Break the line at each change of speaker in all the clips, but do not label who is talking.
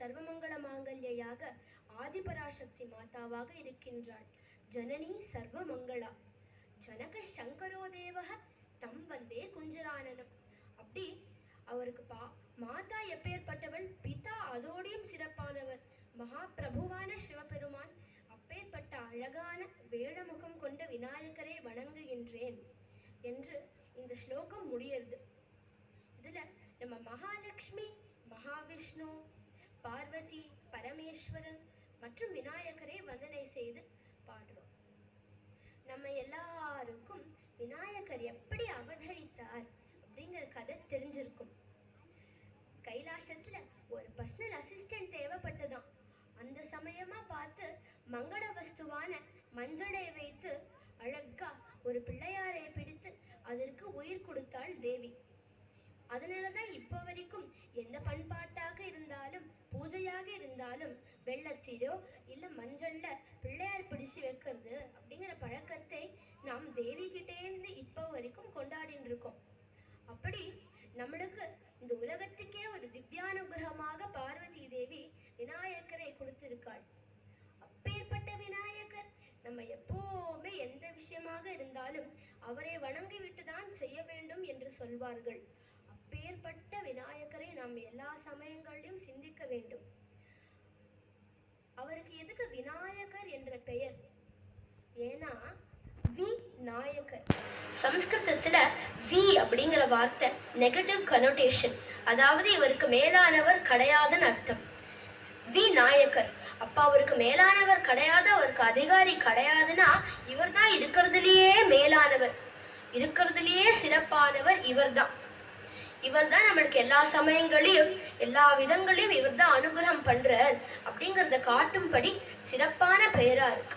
சர்வமங்கள மாங்கல்யாக ஆதிபராசக்தி மாதாவாக இருக்கின்றாள். ஜனனி சர்வமங்களா. ஜனக சங்கரோ தேவக தம் வந்தே குஞ்சரானனம். அப்படி அவருக்கு மாதா எப்பேற்பட்டவள், பிதா அதோடையும் சிறப்பானவர், மகா பிரபுவான சிவபெருமான். அப்பேற்பட்ட அழகான வேழமுகம் கொண்ட விநாயகரை வணங்குகின்றேன் என்று இந்த ஸ்லோகம் முடியுது. இதுல நம்ம மகாலட்சுமி, மகாவிஷ்ணு, பார்வதி, பரமேஸ்வரன் மற்றும் விநாயகரை வந்தனை செய்து பாடுறோம். நம்ம எல்லாருக்கும் விநாயகர் எப்படி அவதரித்தார் அப்படிங்கிற கதை தெரிஞ்சிருக்கும். கைலாசத்துல ஒரு பர்சனல் அசிஸ்டன்ட் தேவைப்பட்டதாம். அந்த சமயமா பார்த்து மங்கள வஸ்துவான மஞ்சளை வைத்து அழகா ஒரு பிள்ளையாரை பிடித்து அதற்கு உயிர் கொடுத்தாள் தேவி. அதனாலதான் இப்ப வரைக்கும் எந்த பண்பாட்டாக இருந்தாலும் பூஜையாக இருந்தாலும் வெள்ளத்திலோ இல்ல மஞ்சள்ல பிள்ளையார் பிடிச்சு வைக்கிறது அப்படிங்கிற பழக்கத்தை நாம் தேவி கிட்டே இருந்து இப்ப வரைக்கும் கொண்டாடிட்டு இருக்கோம். அப்படி நம்மளுக்கு இந்த உலகத்துக்கே ஒரு திவ்யானுகிரகமாக பார்வதி தேவி விநாயகரை கொடுத்திருக்காள். அப்பேற்பட்ட விநாயகர் நம்ம எப்பவுமே எந்த விஷயமாக இருந்தாலும் அவரை வணங்கி விட்டுதான் செய்ய வேண்டும் என்று சொல்வார்கள். அப்பேற்பட்ட விநாயகரை நாம் எல்லா சமயங்களிலும் சிந்திக்க வேண்டும். அவருக்கு எதுக்கு விநாயகர் என்ற பெயர்? ஏன்னா விநாயகர் சம்ஸ்கிருதத்துல வி அப்படிங்கிற வார்த்தை நெகட்டிவ் கனோட்டேஷன், அதாவது இவருக்கு மேலானவர் கிடையாதுன்னு அர்த்தம். விநாயகர் அப்ப அவருக்கு மேலானவர் கிடையாது, அவருக்கு அதிகாரி கிடையாதுன்னா இவர் தான் இருக்கிறதுலயே மேலானவர், இருக்கிறதுலயே சிறப்பானவர். இவர் தான் நம்மளுக்கு எல்லா சமயங்களையும் எல்லா விதங்களையும் இவர் தான் அனுகிரகம் பண்றார் அப்படிங்கிறத காட்டும்படி சிறப்பான பெயரா இருக்கு.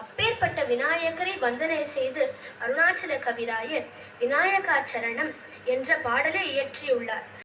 அப்பேற்பட்ட விநாயகரை வந்தனை செய்து அருணாச்சல கவிராயர் விநாயகாச்சரணம் என்ற பாடலை இயற்றியுள்ளார்.